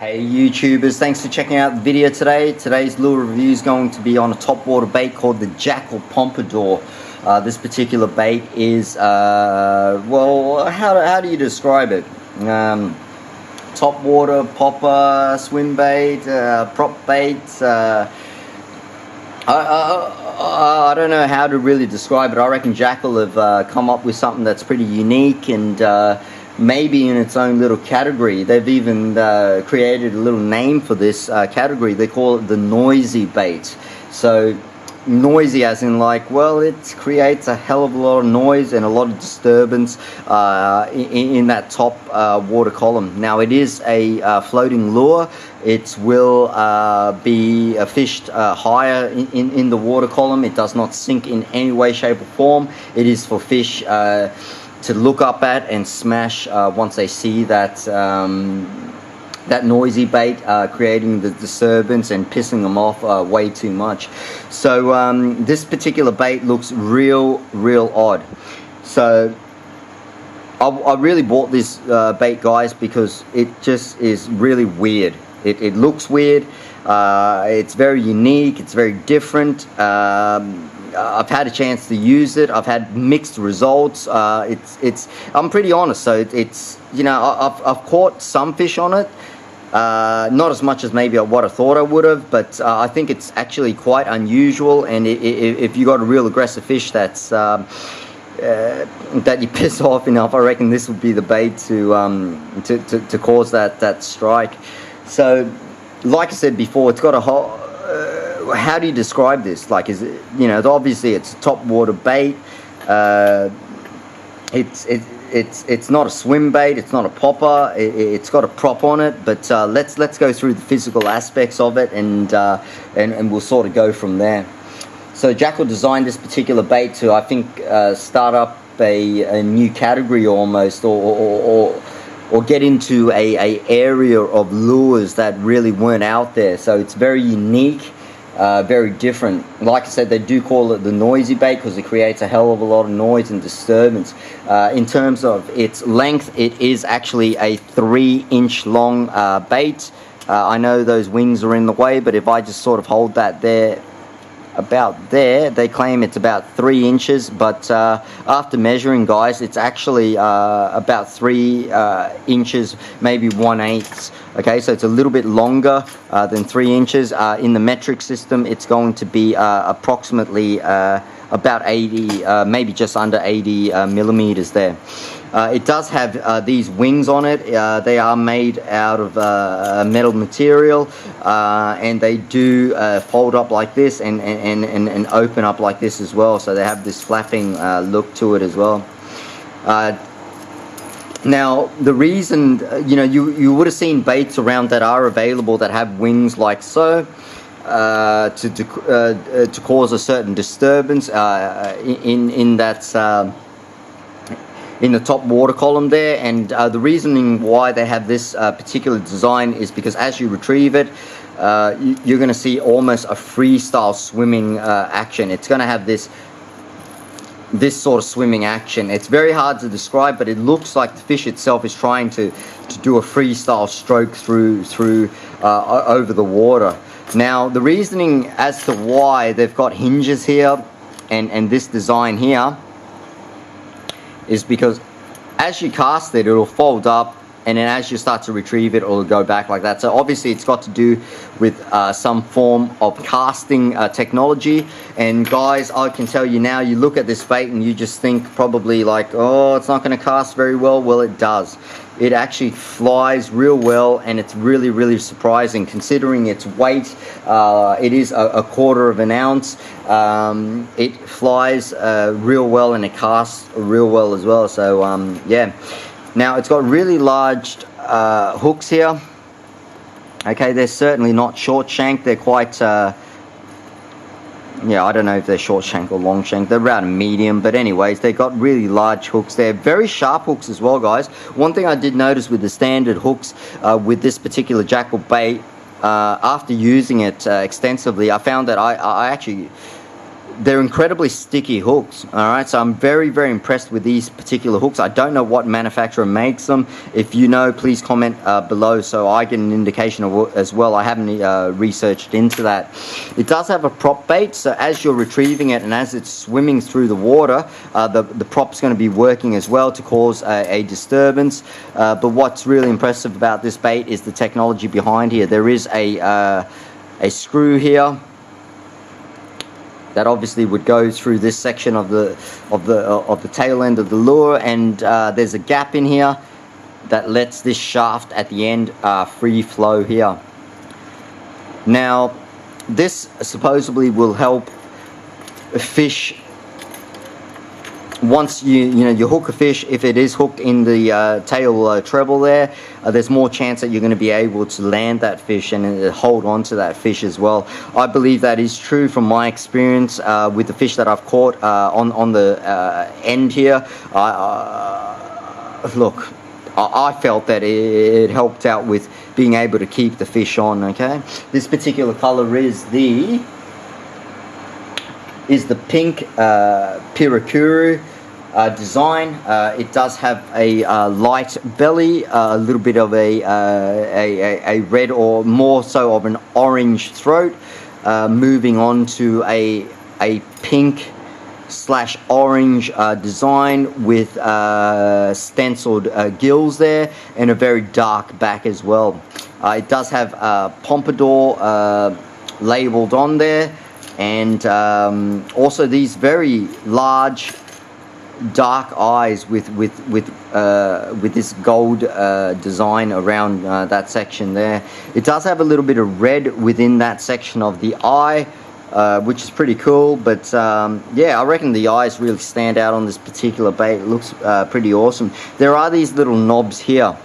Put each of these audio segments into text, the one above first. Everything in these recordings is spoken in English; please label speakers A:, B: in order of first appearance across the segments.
A: Hey YouTubers, thanks for checking out the video today. Today's lure review is going to be on a top water bait called the Jackall Pompadour. This particular bait is, well, how do you describe it? Top water, popper, swim bait, prop bait. I don't know how to really describe it. I reckon Jackall have come up with something that's pretty unique and maybe in its own little category. They've even created a little name for this category. They call it the noisy bait. So noisy as in like, well, it creates a hell of a lot of noise and a lot of disturbance in that top water column. Now it is a floating lure. It will be fished higher in the water column. It does not sink in any way, shape or form. It is for fish to look up at and smash once they see that that noisy bait creating the disturbance and pissing them off way too much. So this particular bait looks real odd. So I really bought this bait, guys, because it just is really weird. It looks weird. It's very unique. It's very different. I've had a chance to use it. I've had mixed results. I'm pretty honest. So it's you know, I've caught some fish on it. Not as much as maybe what I thought I would have, but I think it's actually quite unusual. And if you got a real aggressive fish that's that you piss off enough, I reckon this would be the bait to cause that strike. So, like I said before, it's got a whole. How do you describe this? Like, is it, you know, obviously it's a top water bait. It's not a swim bait. It's not a popper. It's got a prop on it. But let's go through the physical aspects of it, and we'll sort of go from there. So Jackall designed this particular bait to, I think, start up a new category almost, or get into a area of lures that really weren't out there. So it's very unique, very different. Like I said, they do call it the noisy bait because it creates a hell of a lot of noise and disturbance. In terms of its length, it is actually a 3-inch long bait. I know those wings are in the way, but if I just sort of hold that there, about there, they claim it's about 3 inches, but after measuring, guys, it's actually about 3 inches, maybe 1/8. Okay, so it's a little bit longer than 3 inches. In the metric system, it's going to be approximately about 80, maybe just under 80 millimeters there. It does have these wings on it. They are made out of metal material, and they do fold up like this and open up like this as well. So they have this flapping look to it as well. Now, the reason, you know, you would have seen baits around that are available that have wings like so, to cause a certain disturbance in that in the top water column there. And the reasoning why they have this particular design is because as you retrieve it, you're going to see almost a freestyle swimming action. It's going to have this sort of swimming action. It's very hard to describe, but it looks like the fish itself is trying to do a freestyle stroke through over the water. Now, the reasoning as to why they've got hinges here and this design here is because as you cast it, it'll fold up, and then as you start to retrieve it, it'll go back like that. So obviously it's got to do with some form of casting technology. And guys, I can tell you now, you look at this bait and you just think probably like, oh, it's not going to cast very well. Well, it does. It actually flies real well, and it's really surprising considering its weight. It is a 1/4 of an ounce. It flies real well, and it casts real well as well. So yeah. Now it's got really large hooks here. Okay, they're certainly not short shank. They're quite yeah, I don't know if they're short shank or long shank. They're around a medium, but anyways, they've got really large hooks. They're very sharp hooks as well, guys. One thing I did notice with the standard hooks with this particular Jackall bait, after using it extensively, I found that I actually they're incredibly sticky hooks. All right, so I'm very, very impressed with these particular hooks. I don't know what manufacturer makes them. If you know, please comment below so I get an indication of as well. I haven't researched into that. It does have a prop bait, so as you're retrieving it and as it's swimming through the water, the prop's going to be working as well to cause a disturbance. But what's really impressive about this bait is the technology behind here. There is a screw here that obviously would go through this section of the tail end of the lure, and there's a gap in here that lets this shaft at the end free flow here. Now this supposedly will help fish. Once you hook a fish, if it is hooked in the tail treble there, there's more chance that you're going to be able to land that fish and hold on to that fish as well. I believe that is true from my experience with the fish that I've caught on the end here. Look, I felt that it helped out with being able to keep the fish on. Okay, this particular color is the pink Pirakuru design. It does have a light belly, a little bit of a red or more so of an orange throat, moving on to a pink / orange design with stenciled gills there, and a very dark back as well. It does have Pompadour labeled on there, and also these very large dark eyes with this gold design around that section there. It does have a little bit of red within that section of the eye, which is pretty cool. But yeah, I reckon the eyes really stand out on this particular bait. It looks pretty awesome. There are these little knobs here,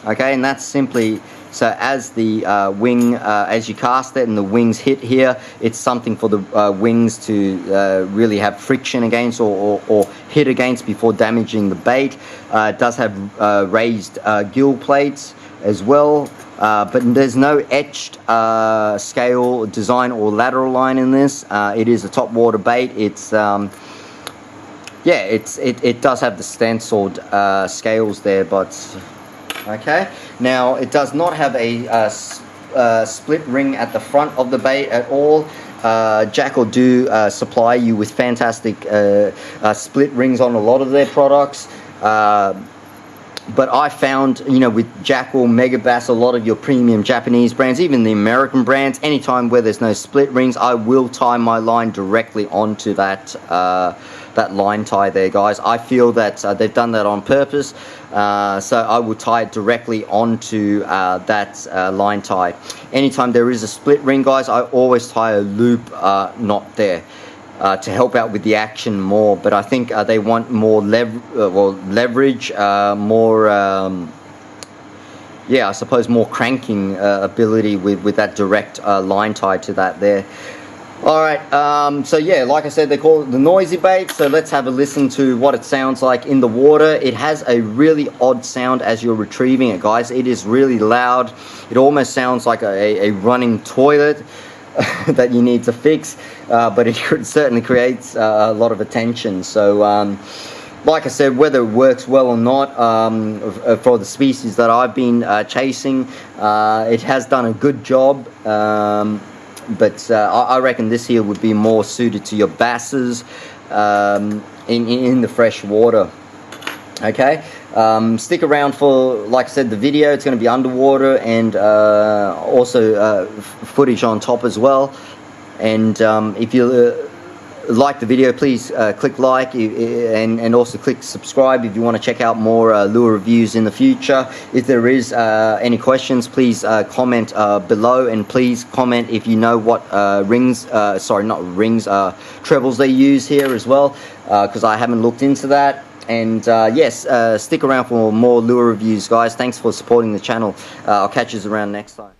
A: okay, and that's simply so as the wing, as you cast it and the wings hit here, it's something for the wings to really have friction against or hit against before damaging the bait. It does have raised gill plates as well, but there's no etched scale design or lateral line in this. It is a top water bait. It's yeah, it does have the stenciled scales there, but okay. Now it does not have a split ring at the front of the bait at all. Jackall do supply you with fantastic split rings on a lot of their products. But I found, with Jackall, Megabass, a lot of your premium Japanese brands, even the American brands, anytime where there's no split rings, I will tie my line directly onto that line tie there, guys. I feel that they've done that on purpose, so I will tie it directly onto that line tie. Anytime there is a split ring, guys, I always tie a loop knot there. To help out with the action more, but I think they want more leverage, more yeah, I suppose more cranking ability with that direct line tie to that there. Alright, so yeah, like I said, they call it the noisy bait, so let's have a listen to what it sounds like in the water. It has a really odd sound as you're retrieving it, guys. It is really loud. It almost sounds like a running toilet that you need to fix, but it certainly creates a lot of attention. So like I said, whether it works well or not, for the species that I've been chasing, it has done a good job, but I reckon this here would be more suited to your basses in the fresh water. Okay, stick around for, like I said, the video. It's going to be underwater and also footage on top as well. And if you like the video, please click like and also click subscribe if you want to check out more lure reviews in the future. If there is any questions, please comment below, and please comment if you know what trebles they use here as well, because I haven't looked into that. And yes, stick around for more lure reviews, guys. Thanks for supporting the channel. I'll catch you around next time.